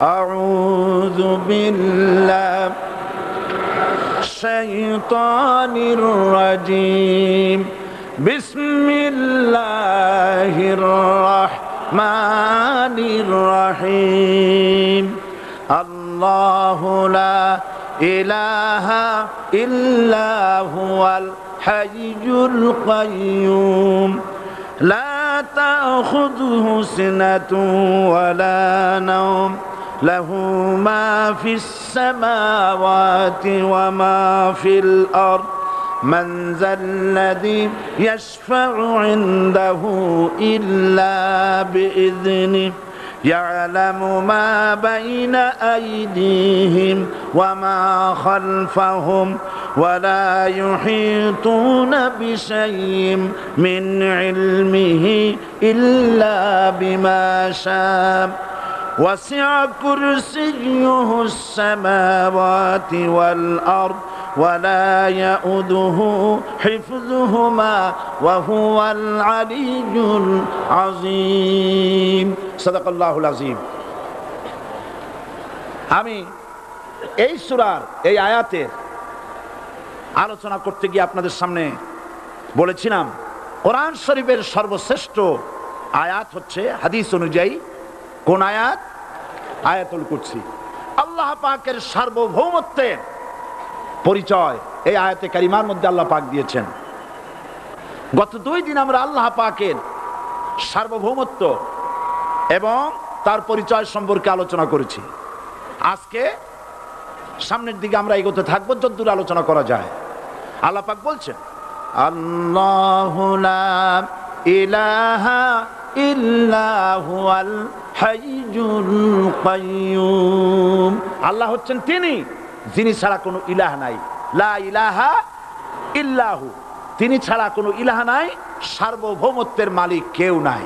أعوذ بالله الشيطان الرجيم بسم الله الرحمن الرحيم الله لا إله إلا هو الحي القيوم لا تأخذه سنة ولا نوم له ما في السماوات وما في الأرض من ذا الذي يشفع عنده إلا بإذنه يعلم ما بين أيديهم وما خلفهم ولا يحيطون بشيء من علمه إلا بما شاء وسع كرسيه السماوات والأرض ولا يؤوده حفظهما وهو العلي العظيم صدق الله العظيم। আমি এই সূরার এই আয়াতের আলোচনা করতে গিয়ে আপনাদের সামনে বলেছিলাম কোরআন শরীফের সর্বশ্রেষ্ঠ আয়াত হচ্ছে হাদিস অনুযায়ী কোন আয়াত? আয়াতুল কুরসি। আল্লাহ পাকের সার্বভৌমত্বের পরিচয় এই আয়াতে কারিমার মধ্যে আল্লাহ পাক দিয়েছেন। গত 2 দিন আমরা আল্লাহ পাকের সার্বভৌমত্ব এবং তার পরিচয় সম্পর্কে আলোচনা করেছি। আজকে সামনের দিকে আমরা এগোতে থাকবো যতদূর আলোচনা করা যায়। আল্লাহ পাক বলছেন আল্লাহু লা ইলাহা ইল্লা হুয়াল হাইয়ুল কাইয়ুম। আল্লাহ হচ্ছেন তিনি যিনি ছাড়া কোনো ইলাহ নাই। লা ইলাহা ইল্লাহু, তিনি ছাড়া কোনো ইলাহ নাই, সার্বভৌমত্বের মালিক কেউ নাই।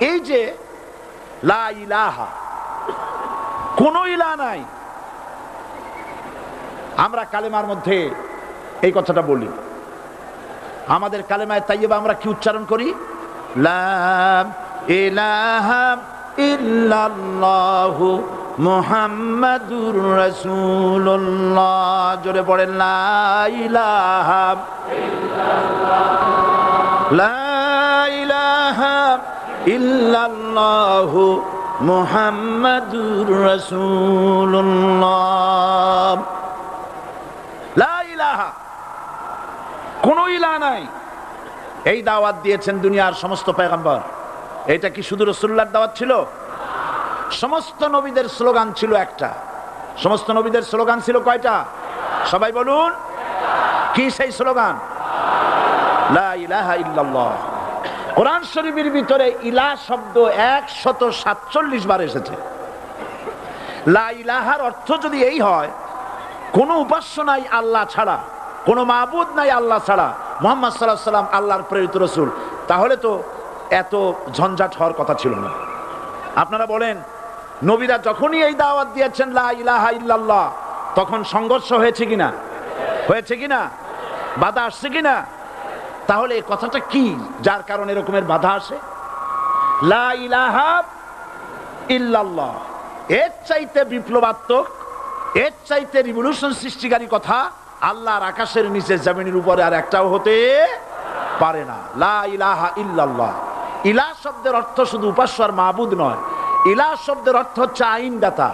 এই যে লা ইলাহা, কোনো ইলাহ নাই, আমরা কালেমার মধ্যে এই কথাটা বলি। আমাদের কালেমায় তাইয়্যিবা আমরা কি উচ্চারণ করি? লা ইলাহা ইল্লাল্লাহু মুহাম্মাদুর রাসূলুল্লাহ। জোরে পড়েন লা ইলাহা ইল্লাল্লাহ, লা ইলাহা ইল্লাল্লাহু মুহাম্মাদুর রাসূলুল্লাহ। লা ইলাহা, কোনো ইলাহ নাই। এই দাওয়াত দিয়েছেন দুনিয়ার সমস্ত পয়গম্বর। এটা কি শুধু রাসূলুল্লাহর দাওয়াত ছিল? সমস্ত নবীদের স্লোগান ছিল একটা। সমস্ত নবীদের স্লোগান ছিল কয়টা? সবাই বলুন, কি সেই স্লোগান? লা ইলাহা ইল্লাল্লাহ। কোরআন শরীফের ভিতরে ইলাহ শব্দ 147 বার এসেছে। লা ইলাহার অর্থ যদি এই হয় কোনো উপাস্য নাই আল্লাহ ছাড়া, কোনো মাবুদ নাই আল্লাহ ছাড়া, মুহাম্মদ সাল্লাল্লাহু আলাইহি ওয়াসাল্লাম আল্লাহর প্রেরিত রাসূল, তাহলে তো এত ঝঞ্ঝাট হওয়ার কথা ছিল না। আপনারা বলেন, নবীরা যখনই এই দাওয়াত দিয়েছেন লা ইলাহা ইল্লাল্লাহ, তখন সংঘর্ষ হয়েছে কিনা? হয়েছে কিনা? বাধা আসছে কিনা? তাহলে এই কথাটা কি যার কারণে এরকমের বাধা আসে? লা ইলাহা ইল্লাল্লাহ, এর চাইতে বিপ্লবাত্মক, এর চাইতে রিভলিউশন সৃষ্টিকারী কথা আল্লাহর আকাশের নিচে জমিনের উপরে আর একটাও হতে পারে না। লা ইলাহা ইল্লাল্লাহ। ইলাহ শব্দের অর্থ শুধু উপাস্য আর মাবুদ নয়। ইলাহ শব্দের অর্থ হচ্ছে আইনদাতা,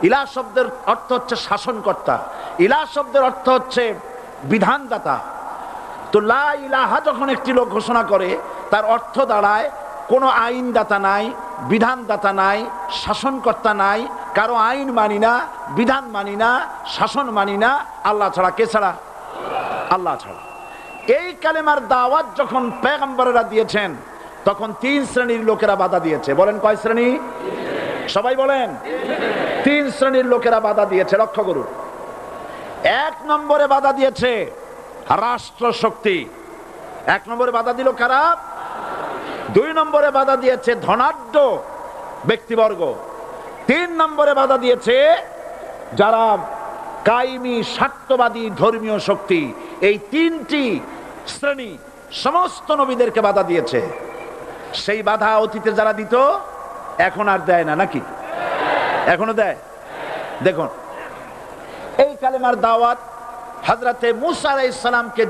ইলাহ শব্দের অর্থ হচ্ছে শাসনকর্তা, ইলাহ শব্দের অর্থ হচ্ছে বিধানদাতা। তো লা ইলাহা যখন একটি লোক ঘোষণা করে, তার অর্থ দাঁড়ায় কোনো আইনদাতা নাই, বিধানদাতা নাই, শাসনকর্তা নাই, কারো আইন মানি না, বিধান মানি না, শাসন মানি না, আল্লাহ ছাড়া। কে ছাড়া? আল্লাহ ছাড়া। এই কালেমার দাওয়াত যখন পয়গম্বরেরা দিয়েছেন, তখন 3 শ্রেণীর লোকেরা বাধা দিয়েছে। বলেন কয় শ্রেণী? সবাই বলেন। 3 শ্রেণীর লোকেরা বাধা দিয়েছে। লক্ষ্য করুন। 1 নম্বরে বাধা দিয়েছে রাষ্ট্র শক্তি। 1 নম্বরে বাধা দিল কারা? 2 নম্বরে বাধা দিয়েছে ধনাঢ্য ব্যক্তিবর্গ। 3 নম্বরে বাধা দিয়েছে যারা কায়েমি স্বার্থবাদী ধর্মীয় শক্তি। এই 3টি শ্রেণী সমস্ত নবীদেরকে বাধা দিয়েছে। সেই বাধা অতীতে যারা দিত এখন আর দেয় না, নাকি? এখনো দেয়? দেখুন, এই কালেমার দাওয়াত হযরতে মূসা আলাইহিস সালামকে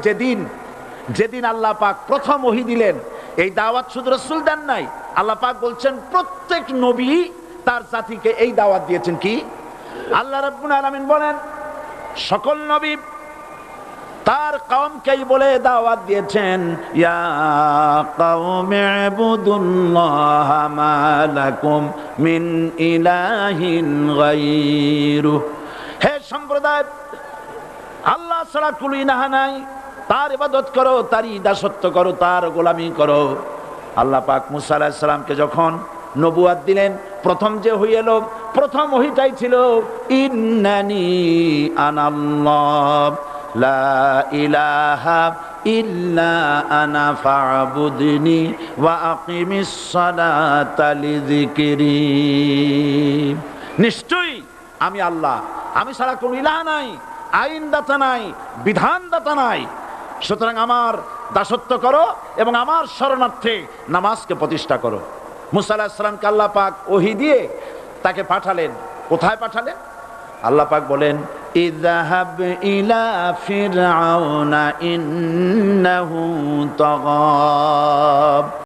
যেদিন আল্লাহ পাক প্রথম ওহী দিলেন, এই দাওয়াত শুধু রাসূল দেন নাই, আল্লাহ পাক বলছেন প্রত্যেক নবী তার জাতিকে এই দাওয়াত দিয়েছেন। কি? আল্লাহ রাব্বুল আলামিন বলেন সকল নবী তার কওমকেই বলে দাওয়াত দিয়েছেন, ইয়া কওমি ইবুদুল্লাহা মা লাকুম মিন ইলাহিন গায়রু। হে সম্প্রদায়, আল্লাহ ছাড়া কোনো ইলাহ নাই, তার ইবাদত করো, তারই দাসত্ব করো, তার গোলামি করো। আল্লাহ পাক মূসা আলাইহিস সালামকে যখন নবুয়াত দিলেন, প্রথম যে ওহী এলো, প্রথম ওহীটাই ছিল ইন্নানি আনাল্লাহ লা ইলাহা ইল্লা আনা ফা'বুদনি ওয়া আকিমিস সালাতা লিযিকরি। নিশ্চয়ই আমি আল্লাহ, আমি ছাড়া কোনো ইলাহ নাই, আইনদাতা নাই, বিধানদাতা নাই, সুতরাং আমার দাসত্ব করো এবং আমার শরণার্থে নামাজকে প্রতিষ্ঠা করো। মূসা আলাইহিস সালামকে আল্লাহ পাক ওহী দিয়ে তাকে পাঠালেন। কোথায় পাঠালেন? আল্লাহ পাক বলেন, ইযহাব ইলা ফিরআউনা ইন্নাহু তাগা।